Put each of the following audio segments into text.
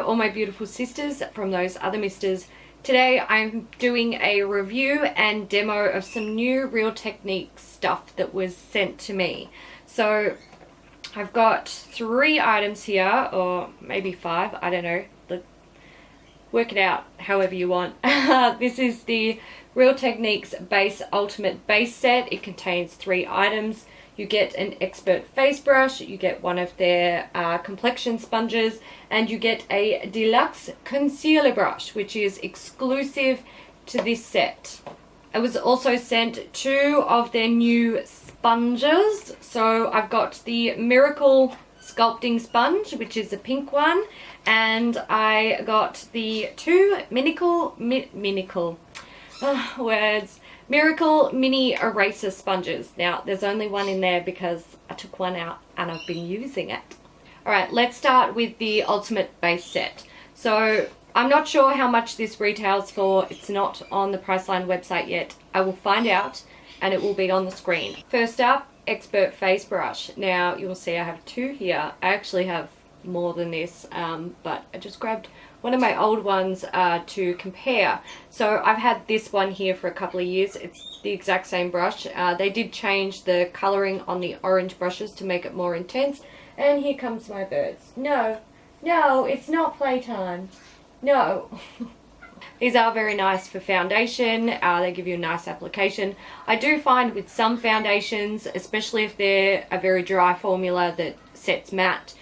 all my beautiful sisters from those other misters. Today I'm doing a review and demo of some new Real Techniques stuff that was sent to me. So I've got 3 items here, or maybe 5, I don't know. Work it out however you want. This is the Real Techniques Base Ultimate Base Set. It contains 3 items. You get an expert face brush, you get one of their complexion sponges, and you get a Deluxe concealer brush, which is exclusive to this set. I was also sent 2 of their new sponges. So I've got the Miracle Sculpting sponge, which is a pink one, and I got the 2 Miracle Mini Eraser Sponges. Now, there's only one in there because I took one out and I've been using it. Alright, let's start with the Ultimate Base Set. So, I'm not sure how much this retails for. It's not on the Priceline website yet. I will find out and it will be on the screen. First up, Expert Face Brush. Now, you'll see I have 2 here. I actually have more than this, but I just grabbed one of my old ones to compare. So I've had this one here for a couple of years. It's the exact same brush. They did change the colouring on the orange brushes to make it more intense. And here comes my birds. No, it's not playtime. No. These are very nice for foundation. They give you a nice application. I do find with some foundations, especially if they're a very dry formula that sets matte,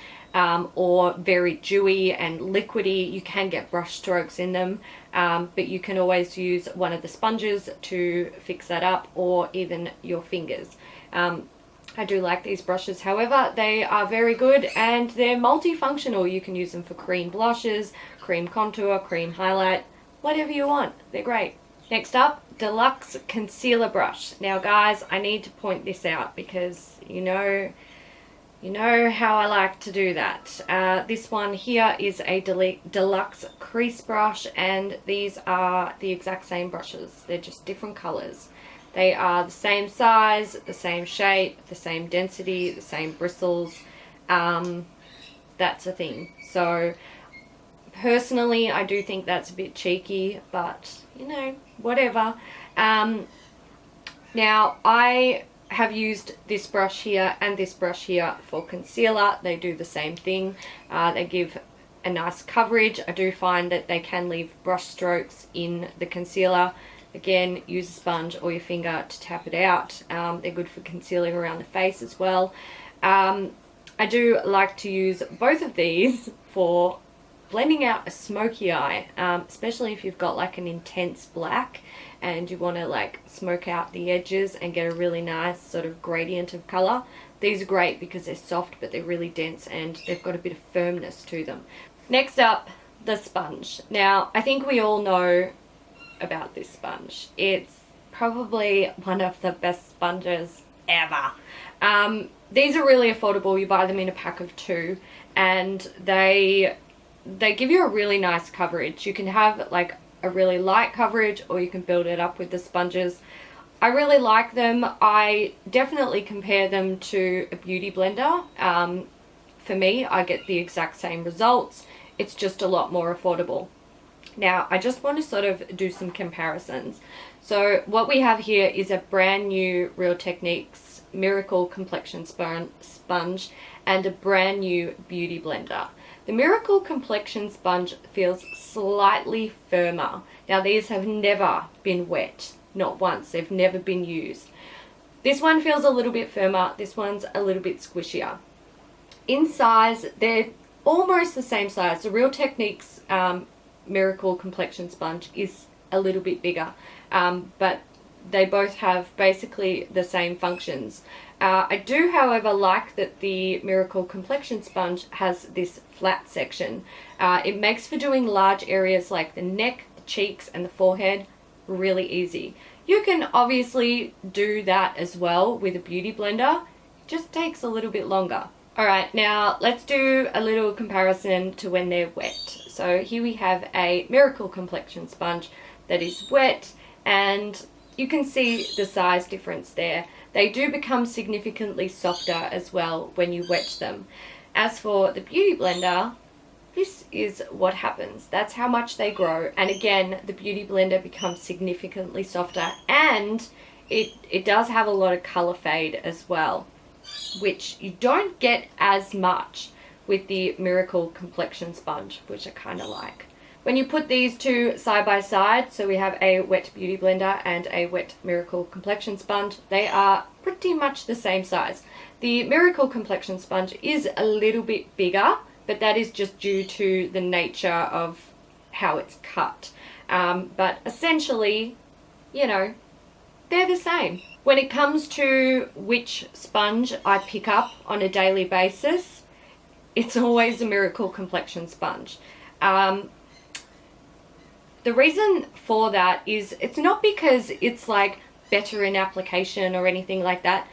or very dewy and liquidy, you can get brush strokes in them, but you can always use one of the sponges to fix that up, or even your fingers. I do like these brushes, however, they are very good and they're multifunctional. You can use them for cream blushes, cream contour, cream highlight, whatever you want. They're great. Next up, Deluxe Concealer Brush. Now guys, I need to point this out because you know how I like to do that. This one here is a Deluxe Crease Brush, and these are the exact same brushes. They're just different colors. They are the same size, the same shape, the same density, the same bristles. That's a thing. So personally, I do think that's a bit cheeky, but you know, whatever. Now, I have used this brush here and this brush here for concealer. They do the same thing. They give a nice coverage. I do find that they can leave brush strokes in the concealer. Again, use a sponge or your finger to tap it out. They're good for concealing around the face as well. I do like to use both of these for blending out a smoky eye, especially if you've got like an intense black and you want to like smoke out the edges and get a really nice sort of gradient of color. These are great because they're soft but they're really dense and they've got a bit of firmness to them. Next up, the sponge. Now, I think we all know about this sponge. It's probably one of the best sponges ever. These are really affordable. You buy them in a pack of 2 and they give you a really nice coverage. You can have like a really light coverage or you can build it up with the sponges. I really like them. I definitely compare them to a beauty blender. For me, I get the exact same results. It's just a lot more affordable. Now, I just want to sort of do some comparisons. So what we have here is a brand new Real Techniques Miracle Complexion Sponge and a brand new beauty blender. The Miracle Complexion Sponge feels slightly firmer. Now, these have never been wet. Not once. They've never been used. This one feels a little bit firmer. This one's a little bit squishier. In size, they're almost the same size. The Real Techniques Miracle Complexion Sponge is a little bit bigger, but they both have basically the same functions. I do, however, like that the Miracle Complexion Sponge has this flat section. It makes for doing large areas like the neck, the cheeks, and the forehead really easy. You can obviously do that as well with a beauty blender. It just takes a little bit longer. Alright, now let's do a little comparison to when they're wet. So here we have a Miracle Complexion Sponge that is wet, and you can see the size difference there. They do become significantly softer as well when you wet them. As for the beauty blender, this is what happens. That's how much they grow. And again, the Beauty Blender becomes significantly softer, and it does have a lot of color fade as well, which you don't get as much with the Miracle Complexion Sponge, which I kind of like. When you put these two side by side, so we have a wet Beauty Blender and a wet Miracle Complexion Sponge, they are pretty much the same size. The Miracle Complexion Sponge is a little bit bigger, but that is just due to the nature of how it's cut. But essentially, you know, they're the same. When it comes to which sponge I pick up on a daily basis, it's always a Miracle Complexion Sponge. The reason for that is it's not because it's like better in application or anything like that.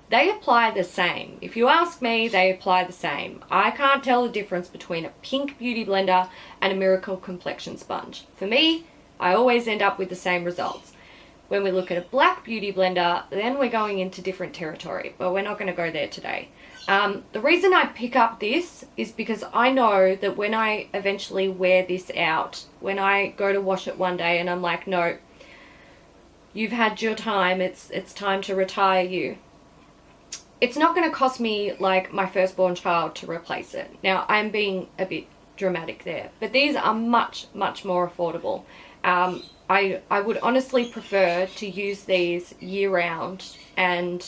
They apply the same. If you ask me, they apply the same. I can't tell the difference between a pink Beauty Blender and a Miracle Complexion Sponge. For me, I always end up with the same results. When we look at a black Beauty Blender, then we're going into different territory, but we're not going to go there today. The reason I pick up this is because I know that when I eventually wear this out, when I go to wash it one day and I'm like, no, you've had your time, it's time to retire you. It's not going to cost me like my firstborn child to replace it. Now, I'm being a bit dramatic there, but these are much, much more affordable. I would honestly prefer to use these year round and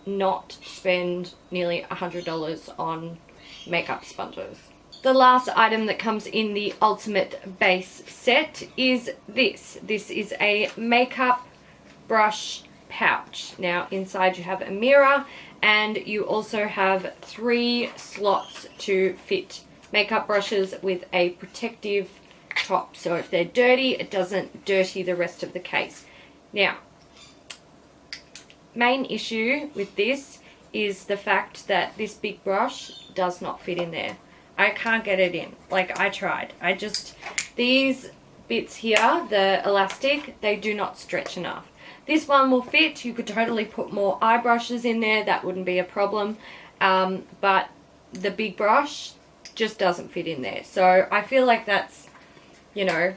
not spend nearly $100 on makeup sponges. The last item that comes in the ultimate base set is this. This is a makeup brush pouch. Now inside you have a mirror, and you also have 3 slots to fit makeup brushes with a protective top, so if they're dirty, it doesn't dirty the rest of the case. Now, main issue with this is the fact that this big brush does not fit in there. I can't get it in. Like, I tried. These bits here, the elastic, they do not stretch enough. This one will fit. You could totally put more eye brushes in there. That wouldn't be a problem. But the big brush just doesn't fit in there. So I feel like that's, you know,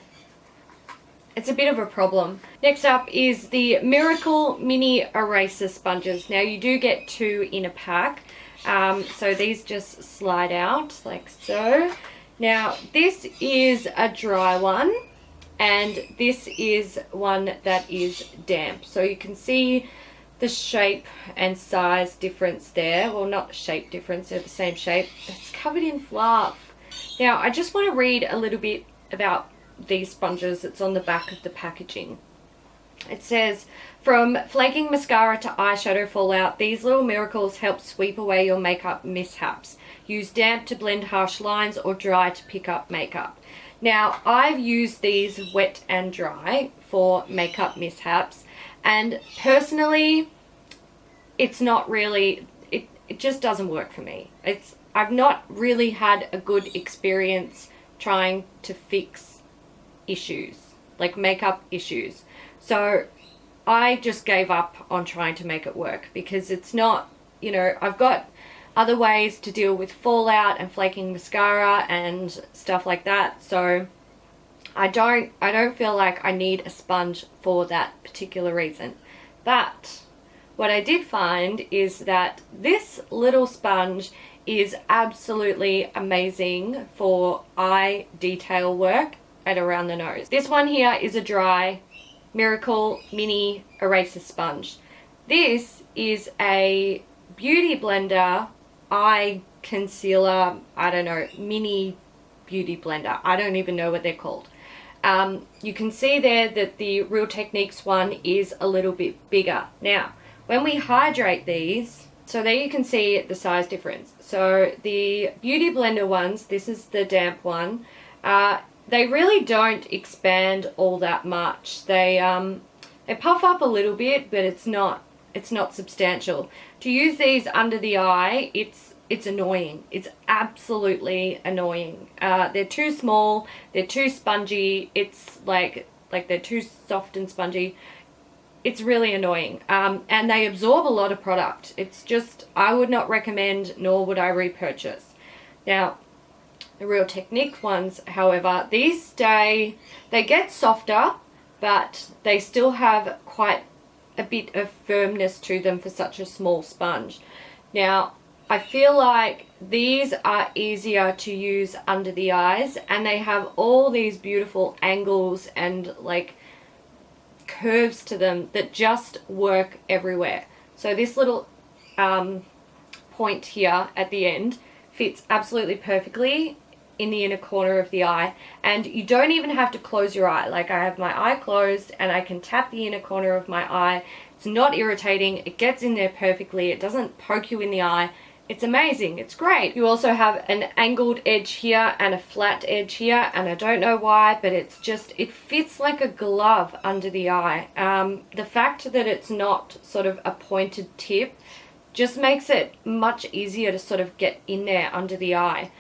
it's a bit of a problem. Next up is the Miracle Mini Eraser Sponges. Now you do get 2 in a pack. So these just slide out like so. Now this is a dry one, and this is one that is damp. So you can see the shape and size difference there. Well, not the shape difference, they're the same shape. It's covered in fluff. Now I just want to read a little bit about these sponges. It's on the back of the packaging. It says, from flaking mascara to eyeshadow fallout, these little miracles help sweep away your makeup mishaps. Use damp to blend harsh lines or dry to pick up makeup. Now, I've used these wet and dry for makeup mishaps, and personally, it's not really, it just doesn't work for me. I've not really had a good experience trying to fix issues, like makeup issues. So I just gave up on trying to make it work, because it's not, you know, I've got other ways to deal with fallout and flaking mascara and stuff like that. So I don't feel like I need a sponge for that particular reason. But what I did find is that this little sponge is absolutely amazing for eye detail work at around the nose. This one here is a dry Miracle Mini Eraser Sponge. This is a Beauty Blender eye concealer, I don't know, mini beauty blender. I don't even know what they're called. You can see there that the Real Techniques one is a little bit bigger. Now, when we hydrate these, so there you can see the size difference. So the Beauty Blender ones, this is the damp one, they really don't expand all that much. They puff up a little bit, but it's not substantial. To use these under the eye, it's annoying. It's absolutely annoying. They're too small, they're too spongy, it's like they're too soft and spongy. It's really annoying. And they absorb a lot of product. It's just, I would not recommend, nor would I repurchase. Now, The Real Technique ones, however, these they get softer, but they still have quite a bit of firmness to them for such a small sponge. Now, I feel like these are easier to use under the eyes, and they have all these beautiful angles and like curves to them that just work everywhere. So this little point here at the end fits absolutely perfectly in the inner corner of the eye, and you don't even have to close your eye. Like, I have my eye closed and I can tap the inner corner of my eye. It's not irritating, it gets in there perfectly, it doesn't poke you in the eye. It's amazing, it's great. You also have an angled edge here and a flat edge here, and I don't know why, but it's just, it fits like a glove under the eye. The fact that it's not sort of a pointed tip just makes it much easier to sort of get in there under the eye.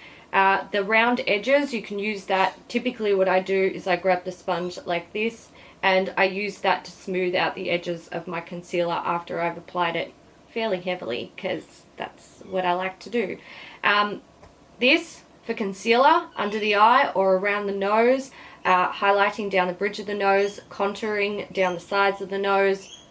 The round edges, you can use that. Typically what I do is I grab the sponge like this and I use that to smooth out the edges of my concealer after I've applied it fairly heavily, because that's what I like to do. This for concealer under the eye or around the nose, highlighting down the bridge of the nose, contouring down the sides of the nose.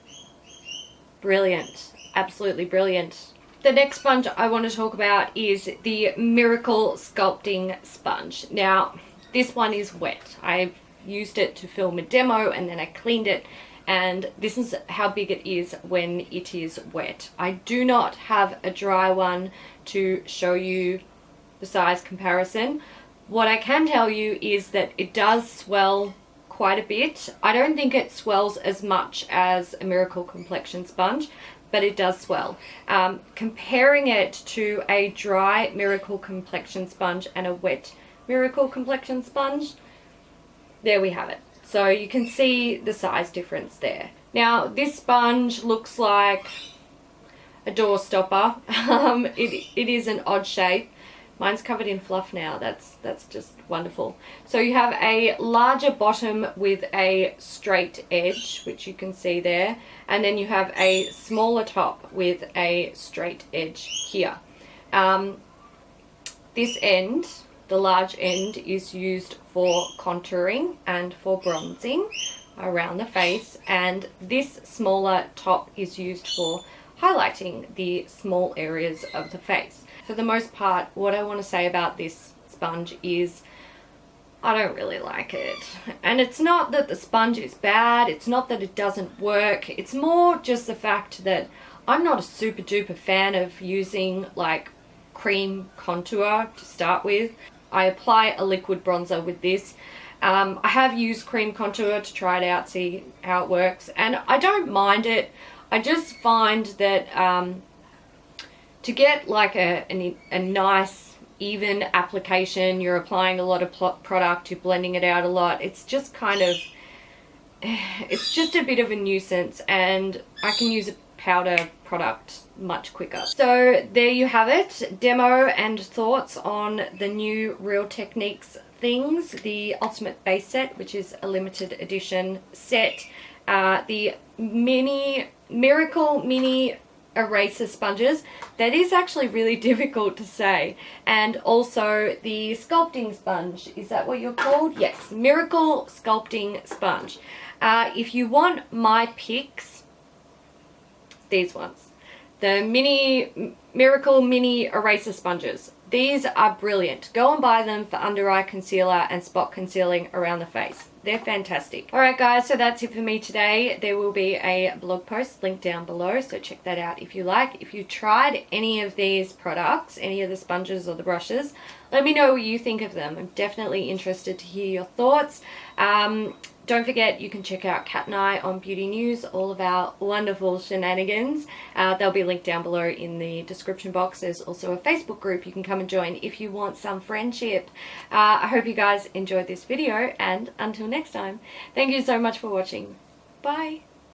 Brilliant, absolutely brilliant. The next sponge I want to talk about is the Miracle Sculpting Sponge. Now, this one is wet. I've used it to film a demo and then I cleaned it, and this is how big it is when it is wet. I do not have a dry one to show you the size comparison. What I can tell you is that it does swell quite a bit. I don't think it swells as much as a Miracle Complexion sponge, but it does swell. Comparing it to a dry Miracle Complexion sponge and a wet Miracle Complexion sponge, there we have it. So you can see the size difference there. Now, this sponge looks like a door stopper. It is an odd shape. Mine's covered in fluff now. That's just wonderful. So you have a larger bottom with a straight edge, which you can see there, and then you have a smaller top with a straight edge here. This end, the large end, is used for contouring and for bronzing around the face, and this smaller top is used for highlighting the small areas of the face. For the most part, what I want to say about this sponge is I don't really like it. And it's not that the sponge is bad, it's not that it doesn't work, it's more just the fact that I'm not a super duper fan of using like cream contour to start with. I apply a liquid bronzer with this. I have used cream contour to try it out, see how it works, and I don't mind it. I just find that to get like a nice even application, you're applying a lot of product, you're blending it out a lot, it's just kind of, it's just a bit of a nuisance, and I can use a powder product much quicker. So there you have it, demo and thoughts on the new Real Techniques things, the Ultimate Base Set, which is a limited edition set, the Miracle Mini Eraser Sponges, that is actually really difficult to say, and also the Sculpting Sponge, is that what you're called? Yes, Miracle Sculpting Sponge. If you want my picks, these ones, the Miracle Mini Eraser Sponges. These are brilliant. Go and buy them for under eye concealer and spot concealing around the face. They're fantastic. Alright guys, so that's it for me today. There will be a blog post linked down below, so check that out if you like. If you tried any of these products, any of the sponges or the brushes, let me know what you think of them. I'm definitely interested to hear your thoughts. Don't forget, you can check out Kat and I on Beauty News, all of our wonderful shenanigans. They'll be linked down below in the description box. There's also a Facebook group you can come and join if you want some friendship. I hope you guys enjoyed this video, and until next time, thank you so much for watching. Bye!